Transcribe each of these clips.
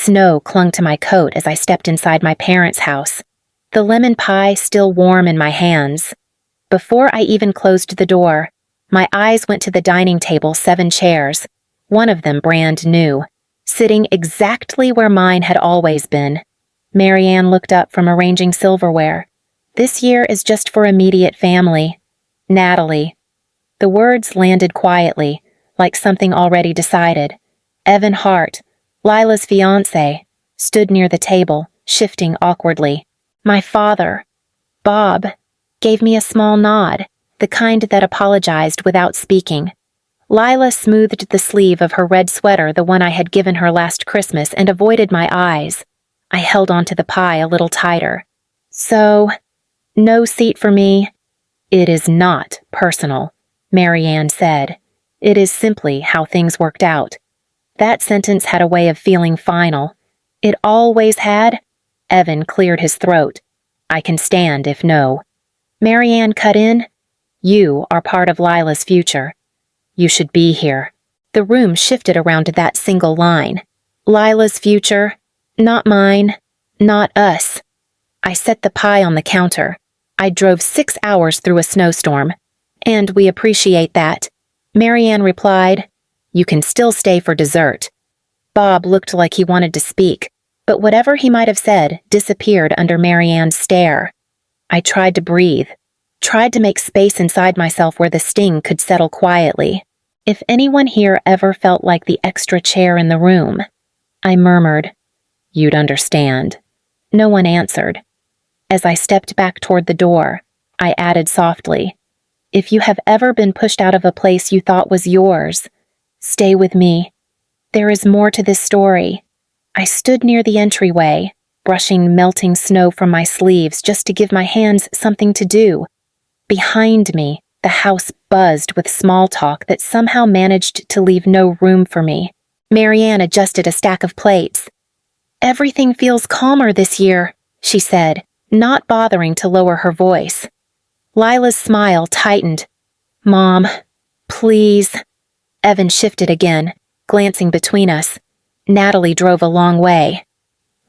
Snow clung to my coat as I stepped inside my parents' house, the lemon pie still warm in my hands. Before I even closed the door, my eyes went to the dining table, 7 chairs, one of them brand new, sitting exactly where mine had always been. Marianne looked up from arranging silverware. This year is just for immediate family. Natalie. The words landed quietly, like something already decided. Evan Hart, Lila's fiancé, stood near the table, shifting awkwardly. My father, Bob, gave me a small nod, the kind that apologized without speaking. Lila smoothed the sleeve of her red sweater, the one I had given her last Christmas, and avoided my eyes. I held onto the pie a little tighter. So, no seat for me? It is not personal, Marianne said. It is simply how things worked out. That sentence had a way of feeling final. It always had. Evan cleared his throat. I can stand if no. Marianne cut in. You are part of Lila's future. You should be here. The room shifted around that single line. Lila's future, not mine, not us. I set the pie on the counter. I drove 6 hours through a snowstorm. And we appreciate that. Marianne replied, You can still stay for dessert. Bob looked like he wanted to speak, but whatever he might have said disappeared under Marianne's stare. I tried to breathe, tried to make space inside myself where the sting could settle quietly. If anyone here ever felt like the extra chair in the room, I murmured, You'd understand. No one answered. As I stepped back toward the door, I added softly, If you have ever been pushed out of a place you thought was yours, stay with me. There is more to this story. I stood near the entryway, brushing melting snow from my sleeves just to give my hands something to do. Behind me, the house buzzed with small talk that somehow managed to leave no room for me. Marianne adjusted a stack of plates. Everything feels calmer this year, she said, not bothering to lower her voice. Lila's smile tightened. Mom, please. Evan shifted again, glancing between us. Natalie drove a long way.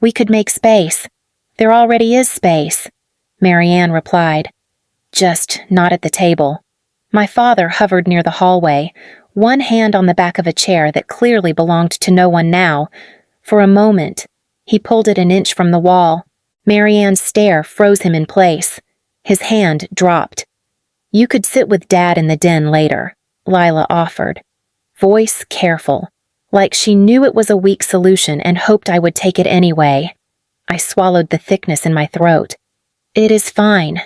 We could make space. There already is space, Marianne replied. Just not at the table. My father hovered near the hallway, one hand on the back of a chair that clearly belonged to no one now. For a moment, he pulled it an inch from the wall. Marianne's stare froze him in place. His hand dropped. You could sit with Dad in the den later, Lila offered. Voice careful, like she knew it was a weak solution and hoped I would take it anyway. I swallowed the thickness in my throat. It is fine.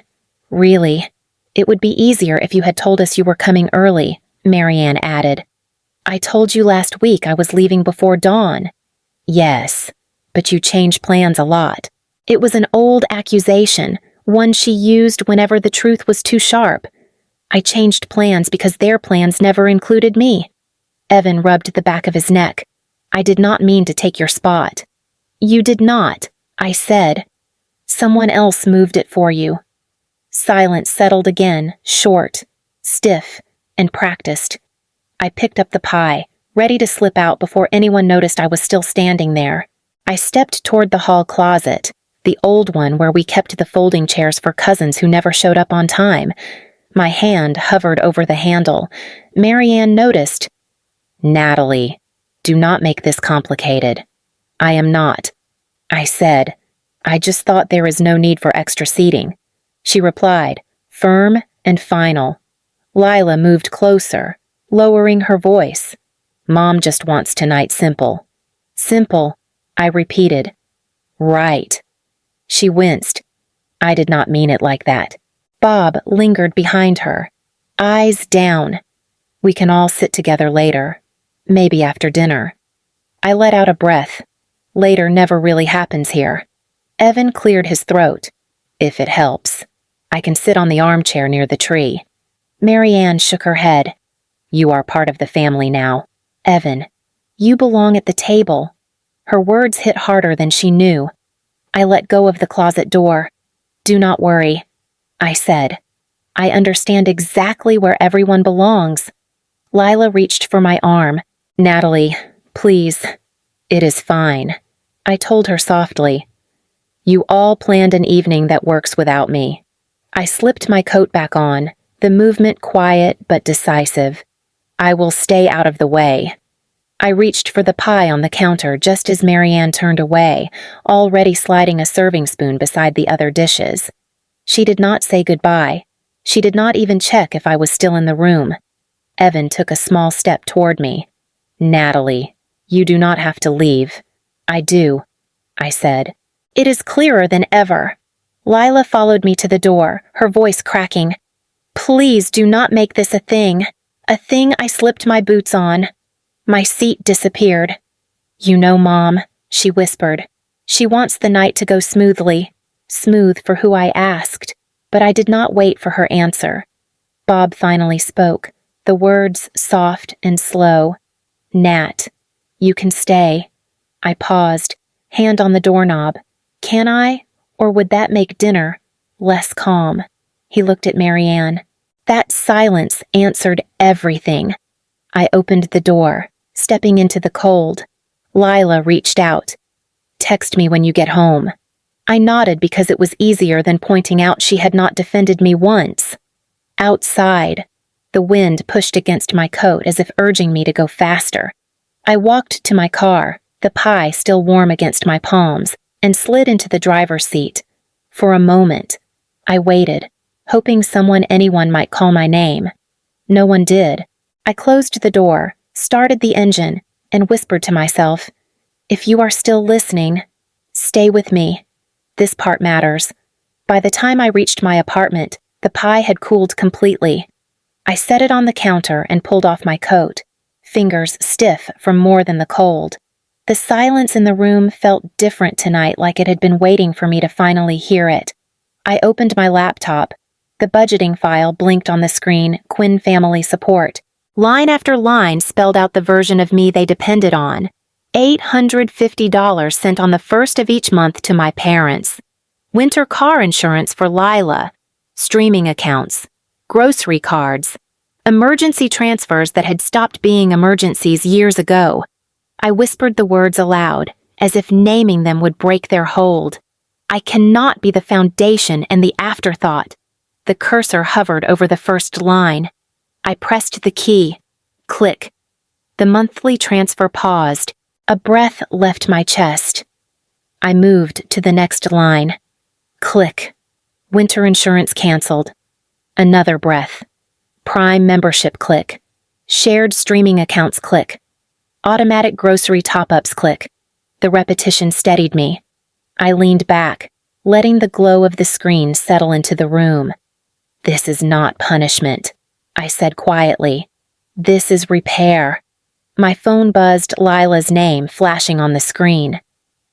Really. It would be easier if you had told us you were coming early, Marianne added. I told you last week I was leaving before dawn. Yes, but you change plans a lot. It was an old accusation, one she used whenever the truth was too sharp. I changed plans because their plans never included me. Evan rubbed the back of his neck. I did not mean to take your spot. You did not, I said. Someone else moved it for you. Silence settled again, short, stiff, and practiced. I picked up the pie, ready to slip out before anyone noticed I was still standing there. I stepped toward the hall closet, the old one where we kept the folding chairs for cousins who never showed up on time. My hand hovered over the handle. Marianne noticed. Natalie, do not make this complicated. I am not. I said, I just thought there is no need for extra seating. She replied, firm and final. Lila moved closer, lowering her voice. Mom just wants tonight simple. Simple, I repeated. Right. She winced. I did not mean it like that. Bob lingered behind her, eyes down. We can all sit together later, maybe after dinner. I let out a breath. Later never really happens here. Evan cleared his throat. If it helps. I can sit on the armchair near the tree. Marianne shook her head. You are part of the family now. Evan, you belong at the table. Her words hit harder than she knew. I let go of the closet door. Do not worry, I said. I understand exactly where everyone belongs. Lila reached for my arm. Natalie, please. It is fine. I told her softly. You all planned an evening that works without me. I slipped my coat back on, the movement quiet but decisive. I will stay out of the way. I reached for the pie on the counter just as Marianne turned away, already sliding a serving spoon beside the other dishes. She did not say goodbye. She did not even check if I was still in the room. Evan took a small step toward me. Natalie, you do not have to leave. I do, I said. It is clearer than ever. Lila followed me to the door, her voice cracking. Please do not make this a thing I slipped my boots on. My seat disappeared. You know, Mom, she whispered. She wants the night to go smoothly. Smooth for who I asked, but I did not wait for her answer. Bob finally spoke, the words soft and slow. Nat, you can stay. I paused, hand on the doorknob. Can I? Or would that make dinner less calm? He looked at Marianne. That silence answered everything. I opened the door, stepping into the cold. Lila reached out. Text me when you get home. I nodded because it was easier than pointing out she had not defended me once. Outside, the wind pushed against my coat as if urging me to go faster. I walked to my car, the pie still warm against my palms, and slid into the driver's seat. For a moment, I waited, hoping anyone might call my name. No one did. I closed the door, started the engine, and whispered to myself, if you are still listening, stay with me. This part matters. By the time I reached my apartment, the pie had cooled completely. I set it on the counter and pulled off my coat, fingers stiff from more than the cold. The silence in the room felt different tonight, like it had been waiting for me to finally hear it. I opened my laptop. The budgeting file blinked on the screen, Quinn family support. Line after line spelled out the version of me they depended on. $850 sent on the first of each month to my parents. Winter car insurance for Lila. Streaming accounts. Grocery cards. Emergency transfers that had stopped being emergencies years ago. I whispered the words aloud, as if naming them would break their hold. I cannot be the foundation and the afterthought. The cursor hovered over the first line. I pressed the key. Click. The monthly transfer paused. A breath left my chest. I moved to the next line. Click. Winter insurance canceled. Another breath. Prime membership click. Shared streaming accounts click. Automatic grocery top-ups click. The repetition steadied me. I leaned back, letting the glow of the screen settle into the room. This is not punishment, I said quietly. This is repair. My phone buzzed Lila's name flashing on the screen.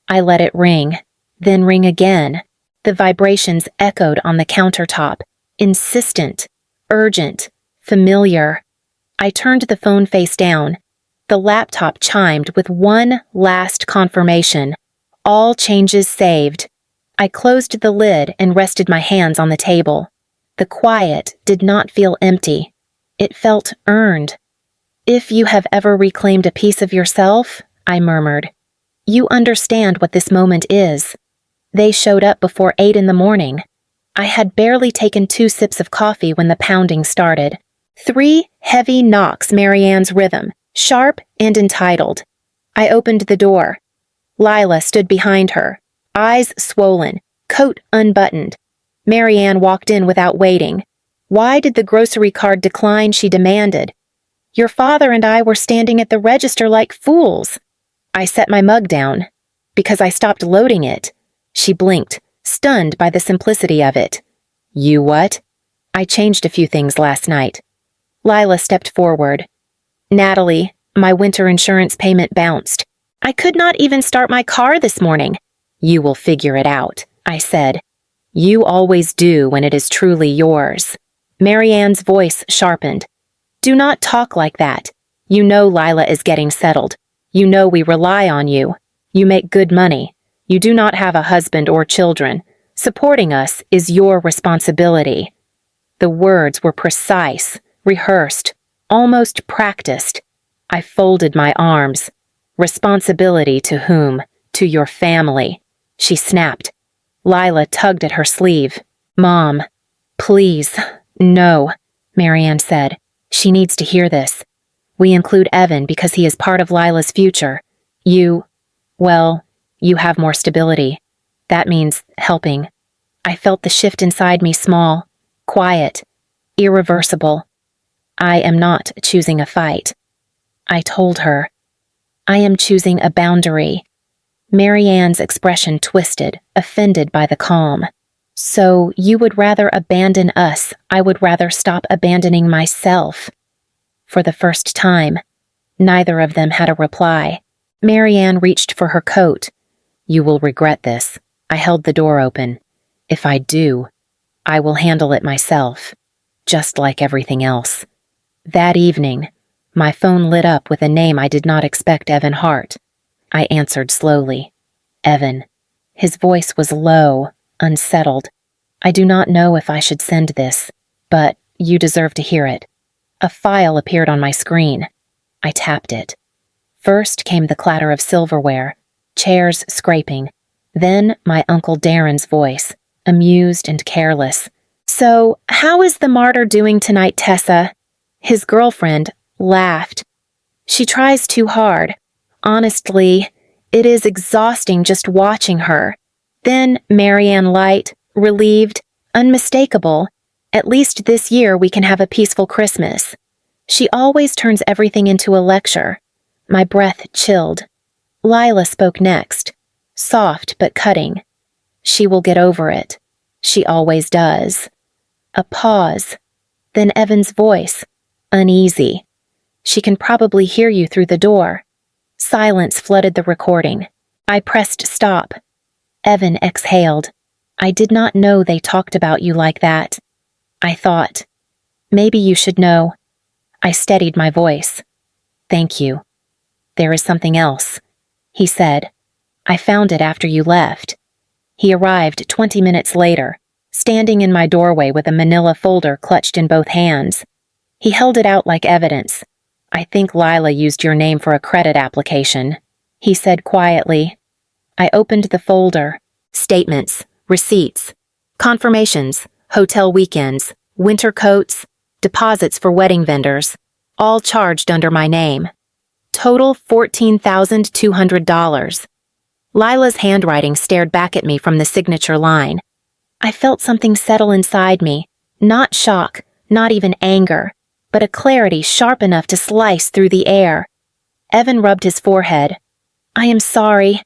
I let it ring, then ring again. The vibrations echoed on the countertop, insistent, urgent, familiar. I turned the phone face down. The laptop chimed with one last confirmation. All changes saved. I closed the lid and rested my hands on the table. The quiet did not feel empty. It felt earned. If you have ever reclaimed a piece of yourself, I murmured, you understand what this moment is. They showed up before 8 in the morning. I had barely taken 2 sips of coffee when the pounding started. 3 heavy knocks Marianne's rhythm, sharp and entitled. I opened the door. Lila stood behind her, eyes swollen, coat unbuttoned. Marianne walked in without waiting. Why did the grocery card decline? She demanded. Your father and I were standing at the register like fools. I set my mug down. Because I stopped loading it. She blinked, stunned by the simplicity of it. You what? I changed a few things last night. Lila stepped forward. Natalie, my winter insurance payment bounced. I could not even start my car this morning. You will figure it out, I said. You always do when it is truly yours. Marianne's voice sharpened. Do not talk like that. You know Lila is getting settled. You know we rely on you. You make good money. You do not have a husband or children. Supporting us is your responsibility. The words were precise, rehearsed, almost practiced. I folded my arms. Responsibility to whom? To your family, she snapped. Lila tugged at her sleeve. Mom, please, no, Marianne said. She needs to hear this. We include Evan because he is part of Lila's future. You have more stability. That means helping. I felt the shift inside me small, quiet, irreversible. I am not choosing a fight. I told her. I am choosing a boundary. Marianne's expression twisted, offended by the calm. So you would rather abandon us, I would rather stop abandoning myself. For the first time, neither of them had a reply. Marianne reached for her coat. You will regret this. I held the door open. If I do, I will handle it myself, just like everything else. That evening, my phone lit up with a name I did not expect Evan Hart. I answered slowly. Evan. His voice was low, unsettled. I do not know if I should send this, but you deserve to hear it. A file appeared on my screen. I tapped it. First came the clatter of silverware, chairs scraping, then my Uncle Darren's voice, amused and careless. So, how is the martyr doing tonight, Tessa? His girlfriend laughed. She tries too hard. Honestly, it is exhausting just watching her. Then Marianne light, relieved, unmistakable. At least this year we can have a peaceful Christmas. She always turns everything into a lecture. My breath chilled. Lila spoke next, soft but cutting. She will get over it. She always does. A pause. Then Evan's voice, uneasy. She can probably hear you through the door. Silence flooded the recording. I pressed stop. Evan exhaled. I did not know they talked about you like that. I thought, maybe you should know. I steadied my voice. Thank you. There is something else, he said. I found it after you left. He arrived 20 minutes later, standing in my doorway with a manila folder clutched in both hands. He held it out like evidence. I think Lila used your name for a credit application, he said quietly. I opened the folder. Statements, receipts, confirmations, hotel weekends, winter coats, deposits for wedding vendors, all charged under my name. Total $14,200. Lila's handwriting stared back at me from the signature line. I felt something settle inside me, not shock, not even anger, but a clarity sharp enough to slice through the air. Evan rubbed his forehead. I am sorry.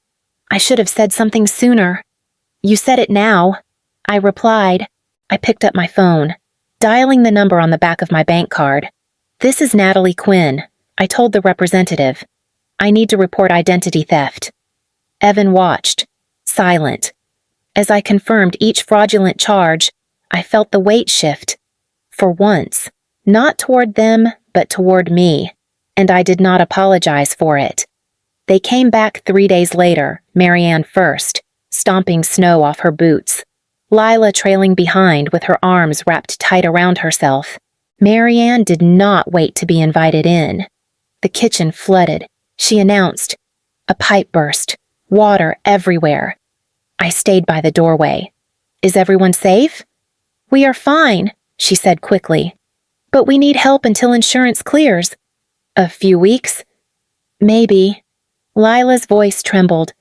I should have said something sooner. You said it now, I replied. I picked up my phone, dialing the number on the back of my bank card. This is Natalie Quinn, I told the representative. I need to report identity theft. Evan watched, silent. As I confirmed each fraudulent charge, I felt the weight shift. For once, not toward them, but toward me, and I did not apologize for it. They came back 3 days later, Marianne first, stomping snow off her boots. Lila trailing behind with her arms wrapped tight around herself. Marianne did not wait to be invited in. The kitchen flooded. She announced, a pipe burst, water everywhere. I stayed by the doorway. Is everyone safe? We are fine, she said quickly. But we need help until insurance clears. A few weeks? Maybe. Lila's voice trembled.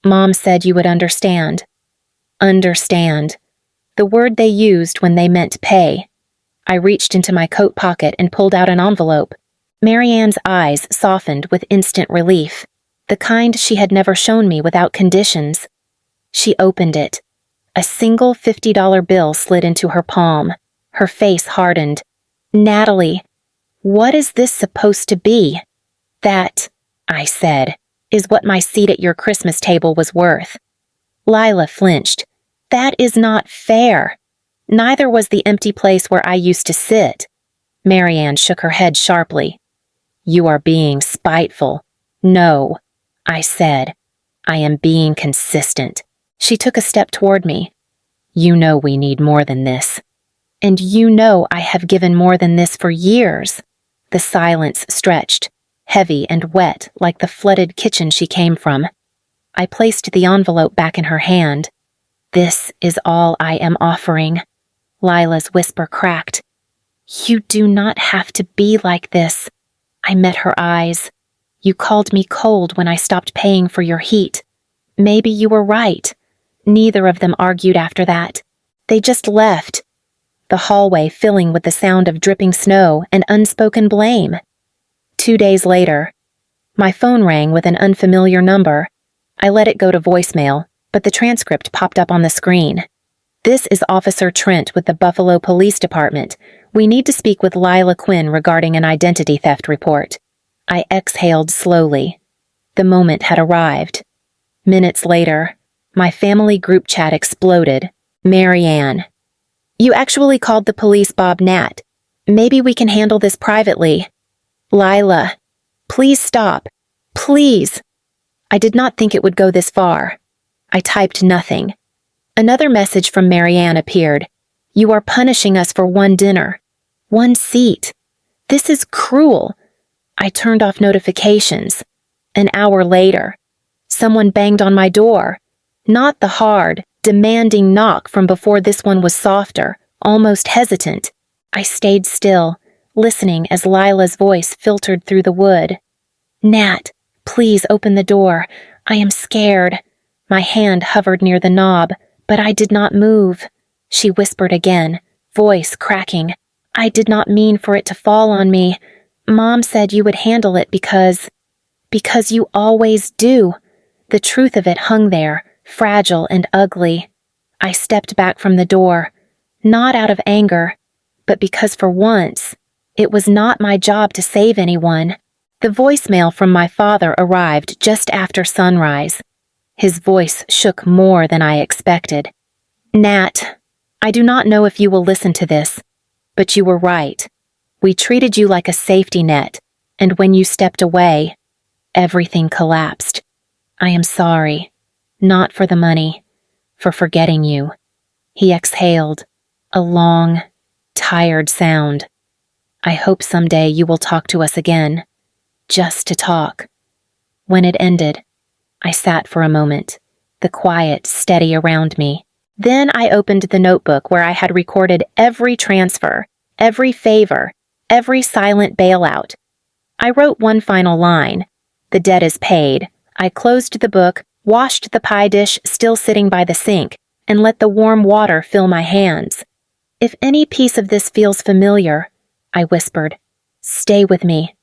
Mom said you would understand. Understand. The word they used when they meant pay. I reached into my coat pocket and pulled out an envelope. Marianne's eyes softened with instant relief, the kind she had never shown me without conditions. She opened it. A single $50 bill slid into her palm. Her face hardened. Natalie, what is this supposed to be? That, I said, is what my seat at your Christmas table was worth. Lila flinched. That is not fair. Neither was the empty place where I used to sit. Marianne shook her head sharply. You are being spiteful. No, I said. I am being consistent. She took a step toward me. You know we need more than this. And you know I have given more than this for years. The silence stretched, heavy and wet like the flooded kitchen she came from. I placed the envelope back in her hand. "This is all I am offering." Lila's whisper cracked. "You do not have to be like this." I met her eyes. "You called me cold when I stopped paying for your heat. Maybe you were right." Neither of them argued after that. They just left, the hallway filling with the sound of dripping snow and unspoken blame. 2 days later, my phone rang with an unfamiliar number. I let it go to voicemail, but the transcript popped up on the screen. "This is Officer Trent with the Buffalo Police Department. We need to speak with Lila Quinn regarding an identity theft report." I exhaled slowly. The moment had arrived. Minutes later, my family group chat exploded. "Marianne, you actually called the police Bob Nat. Maybe we can handle this privately." "Lila, please stop. Please." I did not think it would go this far. I typed nothing. Another message from Marianne appeared. "You are punishing us for one dinner. One seat. This is cruel." I turned off notifications. An hour later, someone banged on my door. Not the hard, demanding knock from before. This one was softer, almost hesitant. I stayed still, listening as Lila's voice filtered through the wood. "Nat, please open the door. I am scared." My hand hovered near the knob, but I did not move. She whispered again, voice cracking. "I did not mean for it to fall on me. Mom said you would handle it because you always do." The truth of it hung there, fragile and ugly. I stepped back from the door, not out of anger, but because for once, it was not my job to save anyone. The voicemail from my father arrived just after sunrise. His voice shook more than I expected. "Nat, I do not know if you will listen to this, but you were right. We treated you like a safety net, and when you stepped away, everything collapsed. I am sorry. Not for the money, for forgetting you." He exhaled, a long, tired sound. "I hope someday you will talk to us again, just to talk." When it ended, I sat for a moment, the quiet steady around me. Then I opened the notebook where I had recorded every transfer, every favor, every silent bailout. I wrote one final line. "The debt is paid." I closed the book, washed the pie dish still sitting by the sink, and let the warm water fill my hands. "If any piece of this feels familiar," I whispered, "stay with me.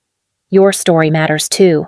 Your story matters too."